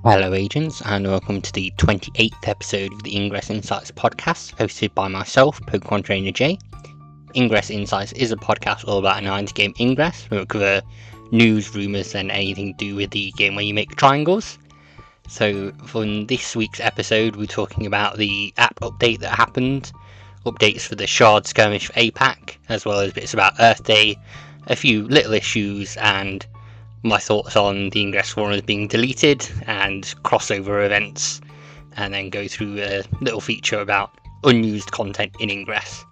Hello, agents, and welcome to the 28th episode of the Ingress Insights podcast, hosted by myself, Pokemon Trainer J. Ingress Insights is a podcast all about 90 game Ingress. We cover news, rumours, and anything to do with the game where you make triangles. So, for this week's episode, we're talking about the app update that happened, updates for the Shard Skirmish for APAC, as well as bits about Earth Day, a few little issues, and my thoughts on the Ingress forums being deleted and crossover events, and then go through a little feature about unused content in Ingress.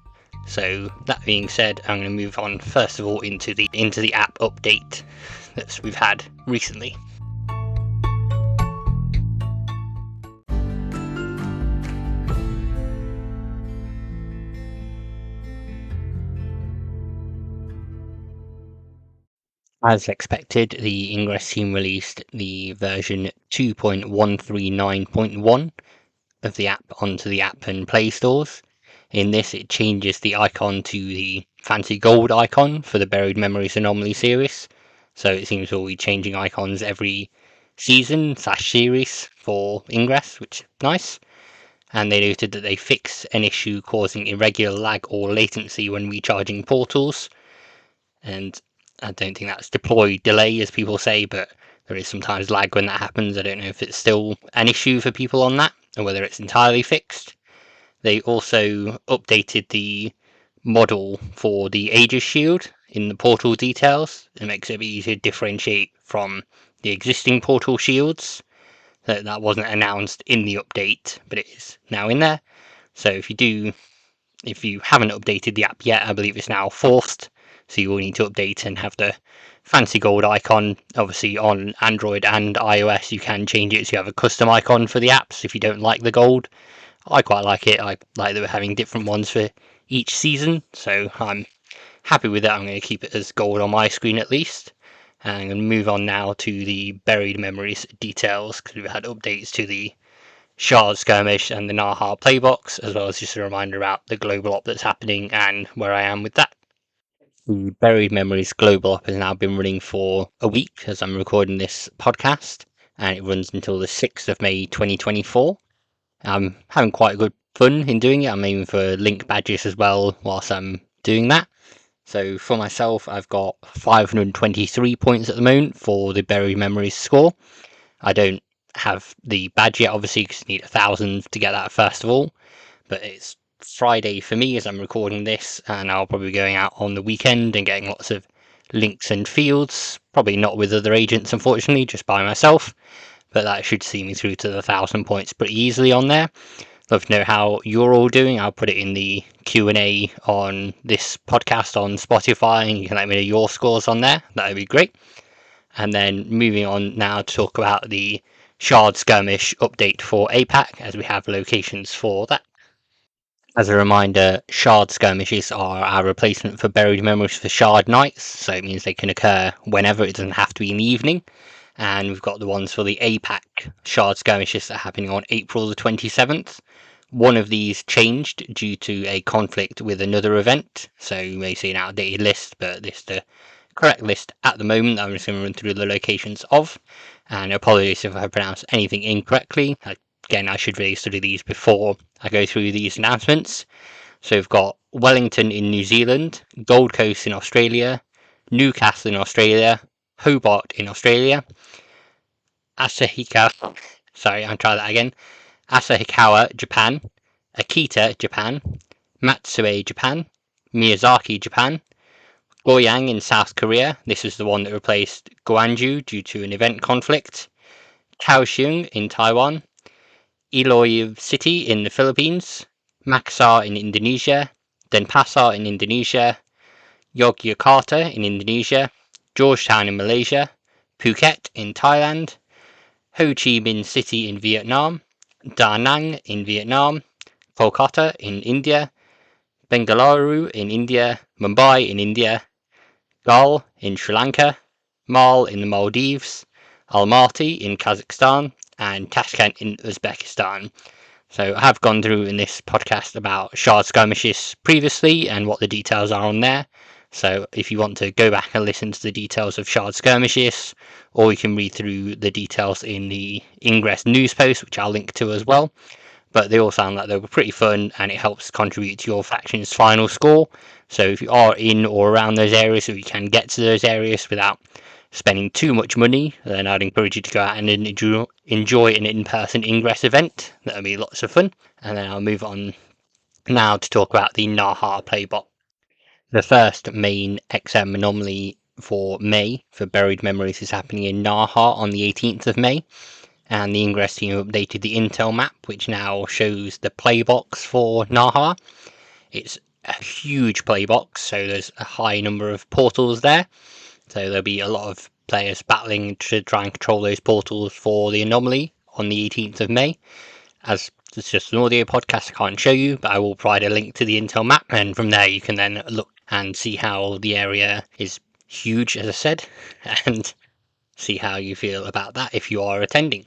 So that being said, I'm going to move on first of all into the app update that we've had recently. As expected, the Ingress team released the version 2.139.1 of the app onto the app and Play stores. In this, it changes the icon to the fancy gold icon for the Buried Memories Anomaly series. So it seems we'll be changing icons every season/series for Ingress, which is nice. And they noted that they fixed an issue causing irregular lag or latency when recharging portals. And I don't think that's deploy delay, as people say, but there is sometimes lag when that happens. I don't know if it's still an issue for people on that, or whether it's entirely fixed. They also updated the model for the Aegis Shield in the portal details. It makes it easier to differentiate from the existing portal shields. That wasn't announced in the update, but it is now in there. So if you haven't updated the app yet, I believe it's now forced. So you will need to update and have the fancy gold icon. Obviously on Android and iOS you can change it so you have a custom icon for the apps if you don't like the gold. I quite like it. I like that we're having different ones for each season, so I'm happy with that. I'm going to keep it as gold on my screen at least. And I'm going to move on now to the Buried Memories details, because we've had updates to the Shard Skirmish and the Naha Playbox, as well as just a reminder about the global op that's happening and where I am with that. The Buried Memories global op has now been running for a week as I'm recording this podcast, and it runs until the 6th of May 2024. I'm having quite good fun in doing it. I'm aiming for link badges as well whilst I'm doing that. So for myself, I've got 523 points at the moment for the Buried Memories score. I don't have the badge yet, obviously, because you need 1,000 to get that first of all. But it's Friday for me as I'm recording this, and I'll probably be going out on the weekend and getting lots of links and fields. Probably not with other agents, unfortunately, just by myself. But that should see me through to the 1,000 points pretty easily on there. Love to know how you're all doing. I'll put it in the Q&A on this podcast on Spotify, and you can let me know your scores on there. That would be great. And then moving on now to talk about the Shard Skirmish update for APAC, as we have locations for that. As a reminder, Shard Skirmishes are our replacement for Buried Memories for Shard Nights, so it means they can occur whenever. It doesn't have to be in the evening. And we've got the ones for the APAC Shard Skirmishes that are happening on April the 27th. One of these changed due to a conflict with another event, so you may see an outdated list, but this is the correct list at the moment. I'm just going to run through the locations of, and apologies if I pronounce anything incorrectly. Again, I should really study these before I go through these announcements. So we've got Wellington in New Zealand, Gold Coast in Australia, Newcastle in Australia, Hobart in Australia, Asahikawa, Japan, Akita, Japan, Matsue, Japan, Miyazaki, Japan, Goyang in South Korea. This is the one that replaced Gwangju due to an event conflict. Kaohsiung in Taiwan, Iloilo City in the Philippines, Makassar in Indonesia, Denpasar in Indonesia, Yogyakarta in Indonesia, Georgetown in Malaysia, Phuket in Thailand, Ho Chi Minh City in Vietnam, Da Nang in Vietnam, Kolkata in India, Bengaluru in India, Mumbai in India, Gal in Sri Lanka, Mal in the Maldives, Almaty in Kazakhstan, and Tashkent in Uzbekistan. So I have gone through in this podcast about Shard Skirmishes previously and what the details are on there. So if you want to go back and listen to the details of Shard Skirmishes, or you can read through the details in the Ingress news post, which I'll link to as well. But they all sound like they were pretty fun, and it helps contribute to your faction's final score. So if you are in or around those areas, or you can get to those areas without spending too much money, then I'd encourage you to go out and enjoy an in-person Ingress event. That'll be lots of fun. And then I'll move on now to talk about the Naha playbox. The first main XM anomaly for May for Buried Memories is happening in Naha on the 18th of May, and the Ingress team updated the intel map, which now shows the playbox for Naha. It's a huge playbox, so there's a high number of portals there, so there'll be a lot of players battling to try and control those portals for the anomaly on the 18th of May. As it's just an audio podcast, I can't show you, but I will provide a link to the intel map, and from there you can then look and see how the area is huge, as I said, and see how you feel about that if you are attending.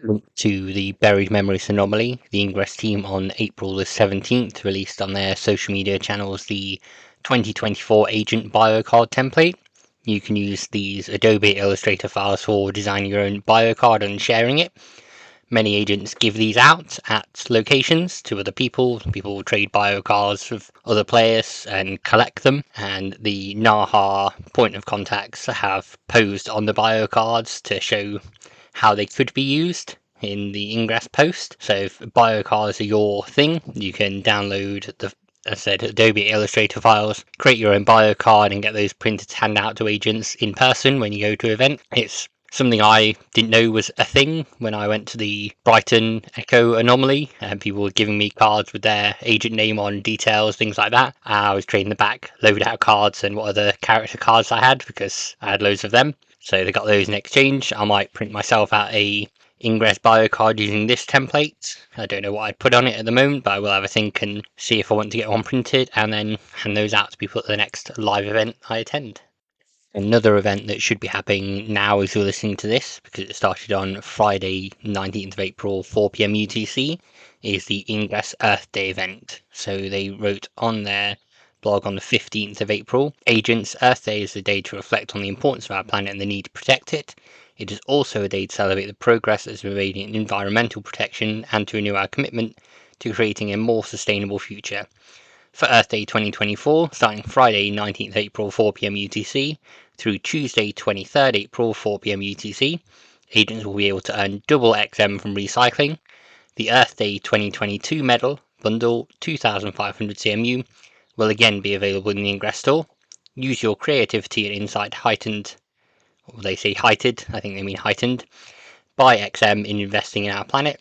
Link to the Buried Memories Anomaly. The Ingress team on April the 17th released on their social media channels the 2024 Agent Biocard template. You can use these Adobe Illustrator files for designing your own biocard and sharing it. Many agents give these out at locations to other people. People will trade biocards with other players and collect them. And the Naha point of contacts have posed on the biocards to show how they could be used in the Ingress post. So if biocards are your thing, you can download the, as I said, Adobe Illustrator files, create your own biocard and get those printed to hand out to agents in person when you go to an event. It's something I didn't know was a thing when I went to the Brighton Echo Anomaly, and people were giving me cards with their agent name on, details, things like that. I was trading the back, loaded out cards and what other character cards I had, because I had loads of them. So they got those in exchange. I might print myself out a Ingress biocard using this template. I don't know what I'd put on it at the moment, but I will have a think and see if I want to get one printed, and then hand those out to people at the next live event I attend. Another event that should be happening now as you're listening to this, because it started on Friday 19th of April 4 p.m. UTC, is the Ingress Earth Day event. So they wrote on their blog on the 15th of April, Agents, Earth Day is a day to reflect on the importance of our planet and the need to protect it. It is also a day to celebrate the progress that has been made in environmental protection and to renew our commitment to creating a more sustainable future. For Earth Day 2024, starting Friday 19th April 4 p.m. UTC through Tuesday 23rd April 4 p.m. UTC, agents will be able to earn double XM from recycling. The Earth Day 2022 medal bundle 2500 CMU will again be available in the Ingress store. Use your creativity and insight heightened, or they say heightened, I think they mean heightened, buy XM in investing in our planet.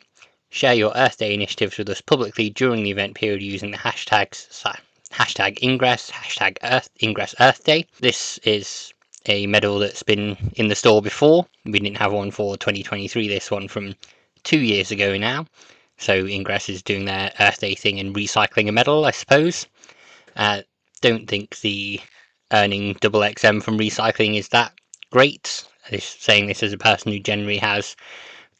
Share your Earth Day initiatives with us publicly during the event period using the hashtags hashtag Ingress, hashtag Ingress Earth Day. This is a medal that's been in the store before. We didn't have one for 2023, this one from 2 years ago now. So Ingress is doing their Earth Day thing and recycling a medal, I suppose. Don't think the earning double XM from recycling is that great. Saying this as a person who generally has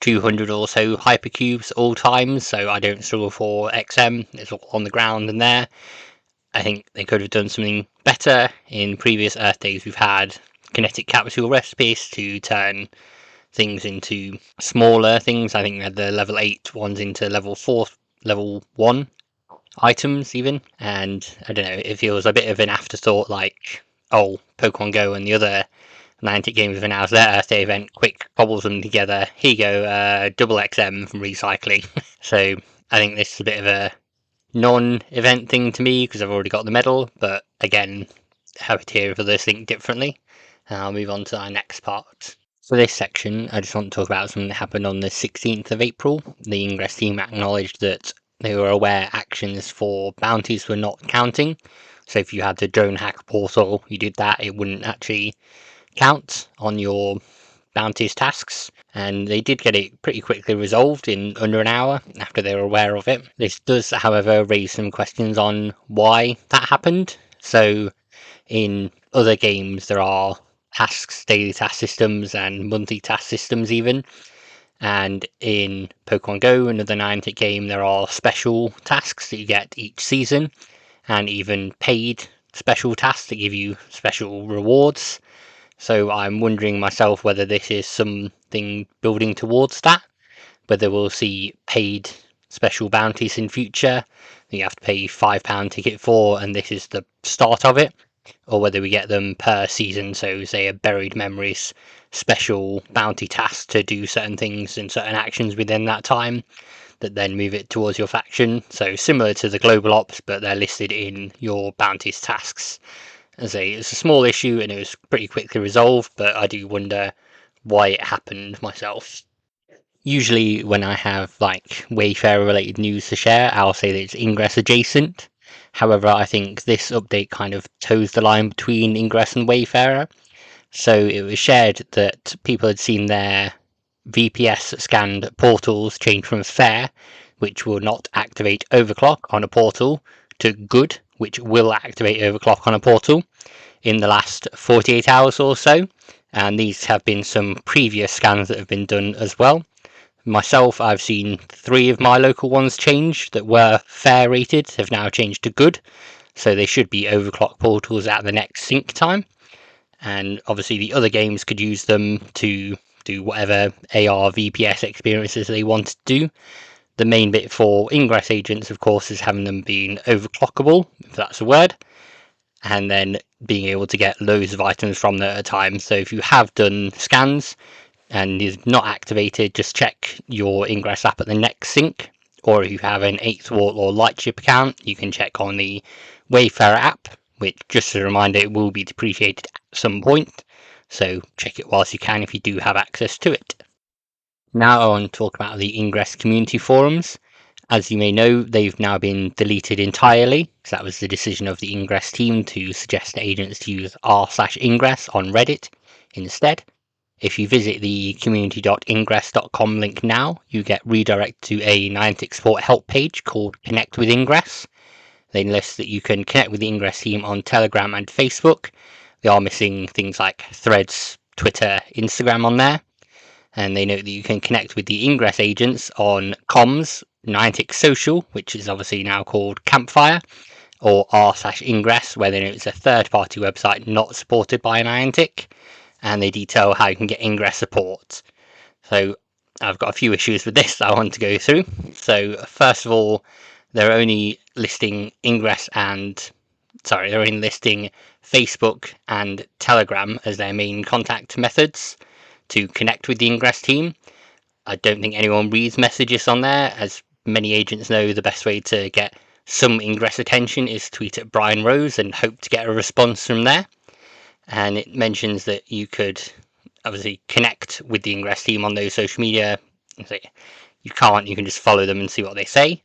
200 or so hypercubes all times, so I don't struggle for XM. It's all on the ground and there. I think they could have done something better. In previous Earth Days we've had kinetic capsule recipes to turn things into smaller things. I think we had the level 8 ones into level 4, level 1 items even, and I don't know, it feels a bit of an afterthought, like, oh, Pokemon Go and the other Niantic games have announced their Earth Day event, quick, cobbles them together, here you go, double XM from recycling. So I think this is a bit of a non-event thing to me, because I've already got the medal, but again, happy to hear if others think differently. And I'll move on to our next part. For this section, I just want to talk about something that happened on the 16th of April. The Ingress team acknowledged that they were aware actions for bounties were not counting. So if you had the drone hack portal, you did that, it wouldn't actually count on your bounties tasks. And they did get it pretty quickly resolved in under an hour after they were aware of it. This does, however, raise some questions on why that happened. So in other games, there are tasks, daily task systems, and monthly task systems even. And in Pokemon Go, another Niantic game, there are special tasks that you get each season, and even paid special tasks that give you special rewards. So I'm wondering myself whether this is something building towards that, whether we'll see paid special bounties in future that you have to pay £5 ticket for, and this is the start of it, or whether we get them per season. So say a Buried Memories special bounty task to do certain things and certain actions within that time that then move it towards your faction. So similar to the global ops, but they're listed in your bounties tasks. As it's a small issue and it was pretty quickly resolved, but I do wonder why it happened myself. Usually when I have like Wayfarer related news to share, I'll say that it's Ingress adjacent. However, I think this update kind of toes the line between Ingress and Wayfarer. So it was shared that people had seen their VPS scanned portals change from fair, which will not activate overclock on a portal, to good, which will activate overclock on a portal in the last 48 hours or so. And these have been some previous scans that have been done as well. Myself, I've seen 3 of my local ones change that were fair rated, have now changed to good. So they should be overclock portals at the next sync time. And obviously the other games could use them to do whatever AR VPS experiences they want to do. The main bit for Ingress agents, of course, is having them being overclockable, if that's a word, and then being able to get loads of items from them at a time. So if you have done scans and is not activated, just check your Ingress app at the next sync, or if you have an 8th Wall or Lightship account, you can check on the Wayfarer app, which, just as a reminder, it will be depreciated at some point, so check it whilst you can if you do have access to it. Now I want to talk about the Ingress community forums. As you may know, they've now been deleted entirely, so that was the decision of the Ingress team to suggest to agents to use r/ingress on Reddit instead. If you visit the community.ingress.com link now, you get redirected to a Niantic support help page called Connect with Ingress. They list that you can connect with the Ingress team on Telegram and Facebook. They are missing things like Threads, Twitter, Instagram on there. And they note that you can connect with the Ingress agents on comms, Niantic Social, which is obviously now called Campfire, or r/ingress, where they note it's a third-party website not supported by Niantic, and they detail how you can get Ingress support. So I've got a few issues with this that I want to go through. So first of all, they're only listing they're only listing Facebook and Telegram as their main contact methods to connect with the Ingress team. I don't think anyone reads messages on there. As many agents know, the best way to get some Ingress attention is to tweet at Brian Rose and hope to get a response from there. And it mentions that you could obviously connect with the Ingress team on those social media. You can't, you can just follow them and see what they say.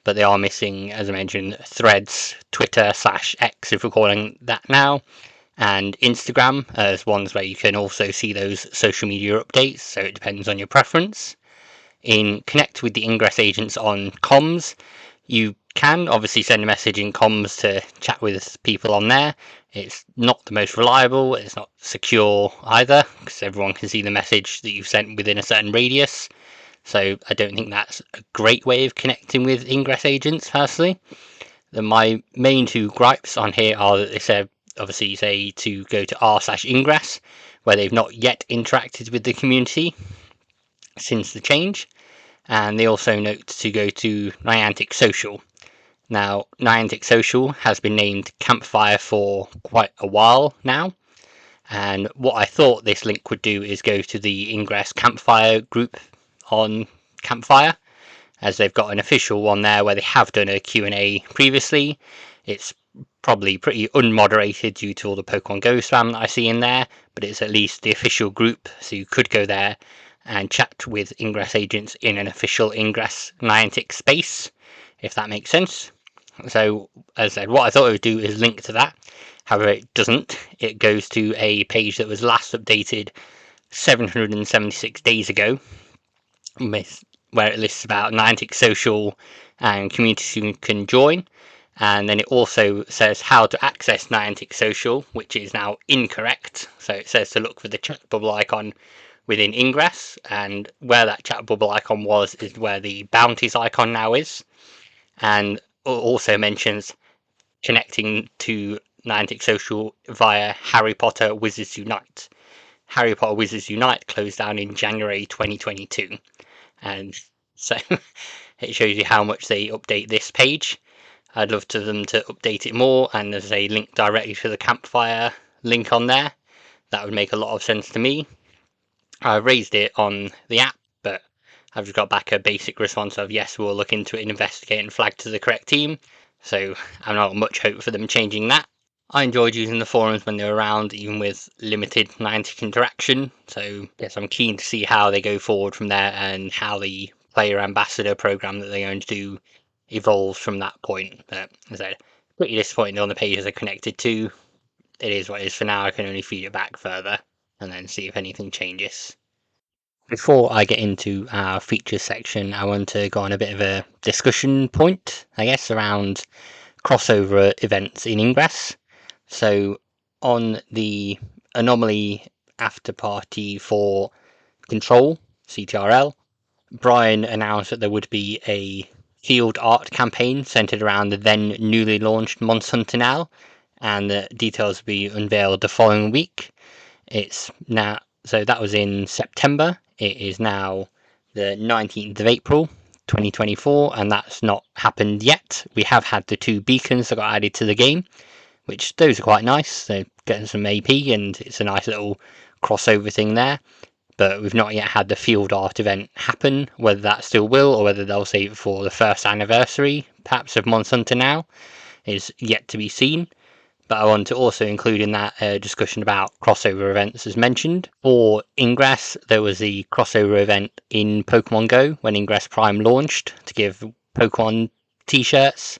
But they are missing, as I mentioned, Threads, Twitter/X, if we're calling that now, and Instagram as ones where you can also see those social media updates, so it depends on your preference. In Connect with the Ingress agents on comms, you can obviously send a message in comms to chat with people on there. It's not the most reliable, it's not secure either, because everyone can see the message that you've sent within a certain radius. So I don't think that's a great way of connecting with Ingress agents, personally. My main 2 gripes on here are that they said, obviously, say to go to r/ingress, where they've not yet interacted with the community since the change. And they also note to go to Niantic Social. Now, Niantic Social has been named Campfire for quite a while now. And what I thought this link would do is go to the Ingress Campfire group on Campfire, as they've got an official one there where they have done a Q&A previously. It's probably pretty unmoderated due to all the Pokemon Go spam that I see in there, but it's at least the official group, so you could go there and chat with Ingress agents in an official Ingress Niantic space, if that makes sense. So, as I said, what I thought it would do is link to that. However, it doesn't. It goes to a page that was last updated 776 days ago, where it lists about Niantic Social and communities you can join. And then it also says how to access Niantic Social, which is now incorrect. So it says to look for the chat bubble icon within Ingress, and where that chat bubble icon was is where the bounties icon now is. And also mentions connecting to Niantic Social via Harry Potter Wizards Unite. Harry Potter Wizards Unite closed down in January 2022, and so it shows you how much they update this page. I'd love to them to update it more, and there's a link directly to the Campfire link on there. That would make a lot of sense to me. I raised it on the app, but I've just got back a basic response of yes, we'll look into it and investigate and flag to the correct team. So I'm not much hope for them changing that. I enjoyed using the forums when they were around, even with limited Niantic interaction. So yes, I'm keen to see how they go forward from there and how the player ambassador program that they're going to do evolves from that point. But as I said, pretty disappointed on the pages they're connected to. It is what it is for now. I can only feed it back further and then see if anything changes. Before I get into our features section, I want to go on a bit of a discussion point, I guess, around crossover events in Ingress. So on the Anomaly after party for Control, CTRL, Brian announced that there would be a field art campaign centered around the then newly launched Monster Now, and the details will be unveiled the following week. It's now, so that was in September. It is now the 19th of April 2024, and that's not happened yet. We have had the 2 beacons that got added to the game, which those are quite nice. They're getting some AP, and it's a nice little crossover thing there. But we've not yet had the field art event happen. Whether that still will, or whether they'll save it for the first anniversary, perhaps, of Monster Now, is yet to be seen. But I want to also include in that a discussion about crossover events as mentioned. For Ingress, there was the crossover event in Pokemon Go when Ingress Prime launched to give Pokemon t-shirts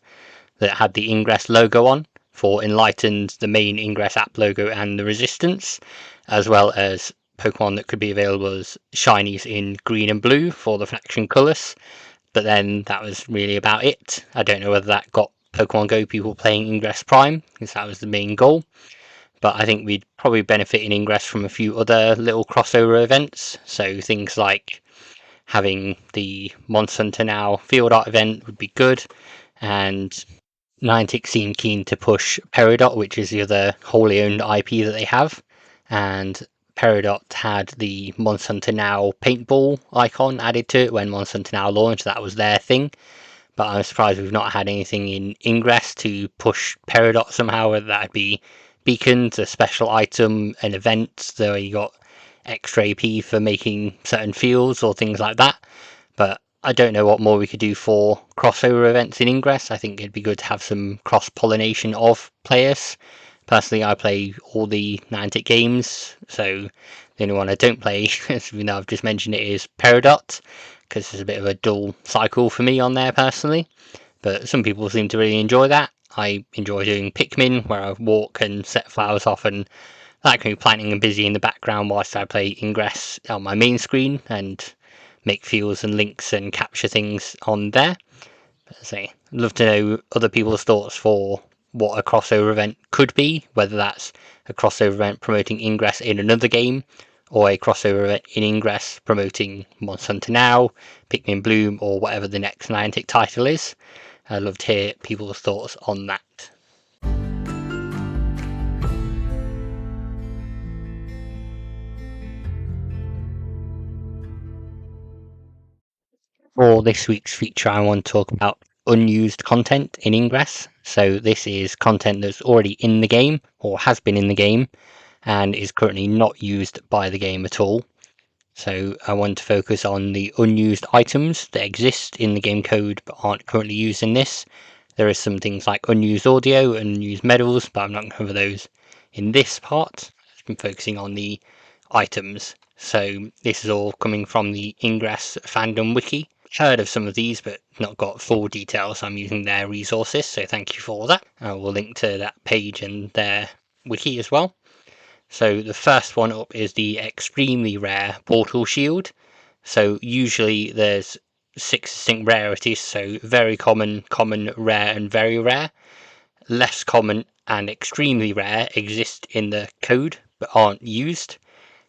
that had the Ingress logo on for Enlightened, the main Ingress app logo, and the Resistance, as well as Pokemon that could be available as shinies in green and blue for the faction colours. But then that was really about it. I don't know whether that got Pokemon Go people playing Ingress Prime, because that was the main goal. But I think we'd probably benefit in Ingress from a few other little crossover events. So things like having the Monster Hunter Now field art event would be good. And Niantic seemed keen to push Peridot, which is the other wholly owned IP that they have. And Peridot had the Monster Hunter Now paintball icon added to it when Monster Hunter Now launched. That was their thing. But I'm surprised we've not had anything in Ingress to push Peridot somehow, whether that be beacons, a special item, an event, so you got extra AP for making certain fields or things like that. But I don't know what more we could do for crossover events in Ingress. I think it'd be good to have some cross-pollination of players. Personally, I play all the Niantic games, so the only one I don't play, as we know I've just mentioned it, is Peridot, because there's a bit of a dull cycle for me on there personally. But some people seem to really enjoy that. I enjoy doing Pikmin, where I walk and set flowers off, and that can be planting and busy in the background whilst I play Ingress on my main screen and make fields and links and capture things on there. I'd love to know other people's thoughts for what a crossover event could be, whether that's a crossover event promoting Ingress in another game, or a crossover event in Ingress promoting Monster Hunter Now, Pikmin Bloom, or whatever the next Niantic title is. I'd love to hear people's thoughts on that. For this week's feature, I want to talk about unused content in Ingress. So this is content that's already in the game, or has been in the game, and is currently not used by the game at all. So I want to focus on the unused items that exist in the game code but aren't currently used in this. There are some things like unused audio and unused medals, but I'm not going to cover those in this part. I've been focusing on the items. So this is all coming from the Ingress fandom wiki. Heard of some of these, but not got full details. I'm using their resources, so thank you for that. I will link to that page and their wiki as well. So the first one up is the extremely rare Portal Shield. So usually there's 6 distinct rarities, so very common, common, rare, and very rare. Less common and extremely rare exist in the code but aren't used.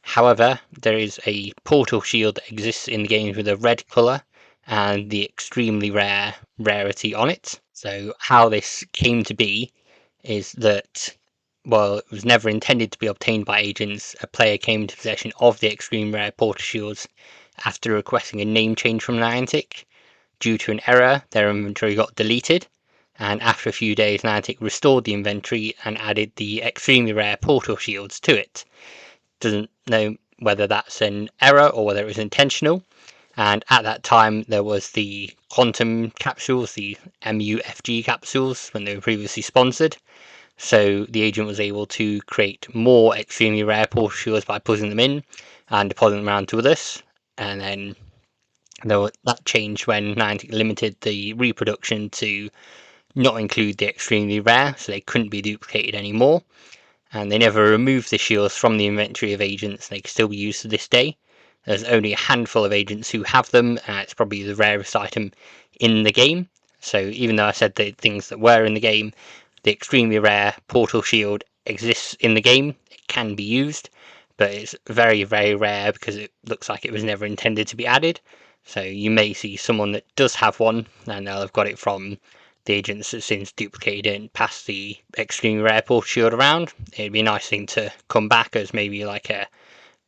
However, there is a Portal Shield that exists in the game with a red colour and the extremely rare rarity on it. So how this came to be is that while it was never intended to be obtained by agents, a player came into possession of the extreme rare portal shields after requesting a name change from Niantic. Due to an error, their inventory got deleted, and after a few days Niantic restored the inventory and added the extremely rare portal shields to it. Doesn't know whether that's an error or whether it was intentional, and at that time there was the quantum capsules, the MUFG capsules, when they were previously sponsored. So the agent was able to create more extremely rare portal shields by putting them in and depositing them around to others. And then that changed when Niantic limited the reproduction to not include the extremely rare, so they couldn't be duplicated anymore. And they never removed the shields from the inventory of agents. They can still be used to this day. There's only a handful of agents who have them, and it's probably the rarest item in the game. So even though I said the things that were in the game, the extremely rare portal shield exists in the game. It can be used, but it's very, very rare because it looks like it was never intended to be added. So you may see someone that does have one, and they'll have got it from the agents that since duplicated it and passed the extremely rare portal shield around. It'd be a nice thing to come back as maybe like a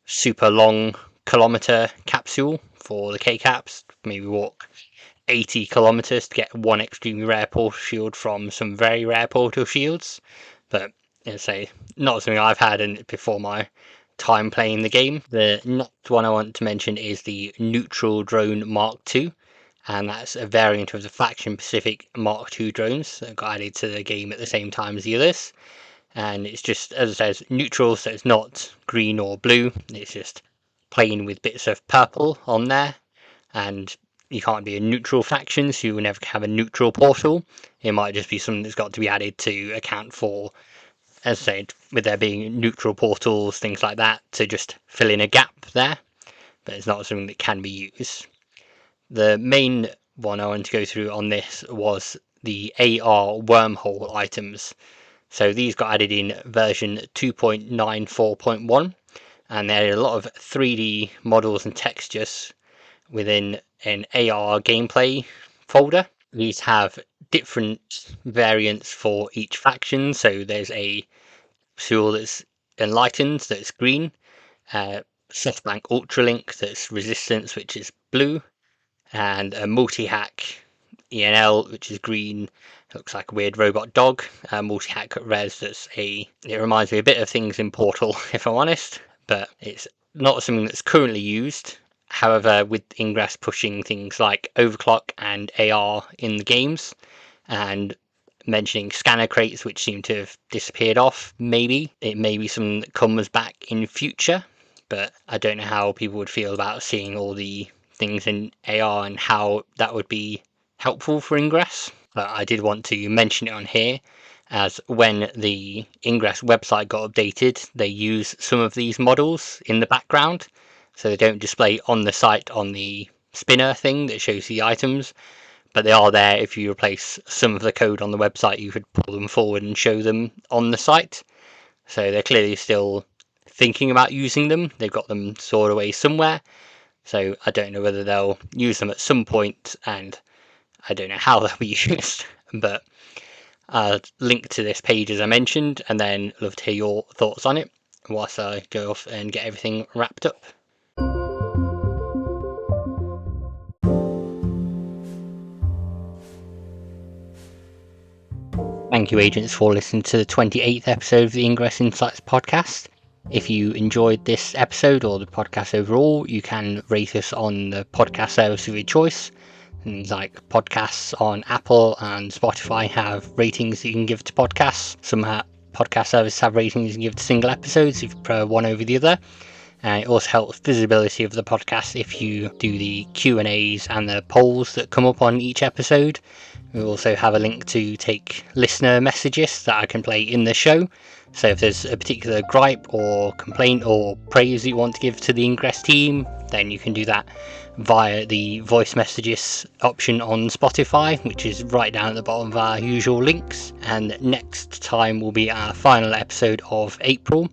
super long kilometer capsule for the K-Caps. Maybe walk 80 kilometers to get one extremely rare portal shield from some very rare portal shields. But as I say, not something I've had before my time playing the game. The next one I want to mention is the Neutral Drone Mark II, and that's a variant of the Faction Pacific Mark II drones that got added to the game at the same time as the others. And it's just, as it says, neutral, so it's not green or blue, it's just plain with bits of purple on there. And you can't be a neutral faction, so you will never have a neutral portal. It might just be something that's got to be added to account for, as I said, with there being neutral portals, things like that, to just fill in a gap there. But it's not something that can be used. The main one I want to go through on this was the AR wormhole items. So these got added in version 2.94.1, and they added a lot of 3D models and textures within an AR gameplay folder. These have different variants for each faction. So there's a tool that's enlightened, that's green, SoftBank Ultralink, that's resistance, which is blue, and a multi-hack ENL, which is green. Looks like a weird robot dog. Multi-hack res, it reminds me a bit of things in Portal, if I'm honest, but it's not something that's currently used. However, with Ingress pushing things like overclock and AR in the games, and mentioning scanner crates, which seem to have disappeared off, maybe it may be something that comes back in future, but I don't know how people would feel about seeing all the things in AR and how that would be helpful for Ingress. But I did want to mention it on here, as when the Ingress website got updated, they use some of these models in the background, so they don't display on the site on the spinner thing that shows the items, but they are there. If you replace some of the code on the website, you could pull them forward and show them on the site. So they're clearly still thinking about using them. They've got them stored away somewhere, so I don't know whether they'll use them at some point, and I don't know how they'll be used, but I'll link to this page as I mentioned, and then love to hear your thoughts on it whilst I go off and get everything wrapped up. Thank you, agents, for listening to the 28th episode of the Ingress Insights podcast. If you enjoyed this episode or the podcast overall, you can rate us on the podcast service of your choice. Things like podcasts on Apple and Spotify have ratings that you can give to podcasts. Some podcast services have ratings you can give to single episodes if you prefer one over the other. And it also helps visibility of the podcast if you do the Q&As and the polls that come up on each episode. We also have a link to take listener messages that I can play in the show. So if there's a particular gripe or complaint or praise that you want to give to the Ingress team, then you can do that via the voice messages option on Spotify, which is right down at the bottom of our usual links. And next time will be our final episode of April,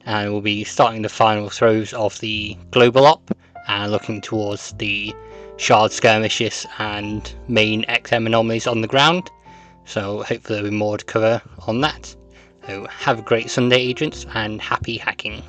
and we'll be starting the final throes of the global op and looking towards the shard skirmishes and main XM anomalies on the ground. So hopefully there'll be more to cover on that. So have a great Sunday, agents, and happy hacking.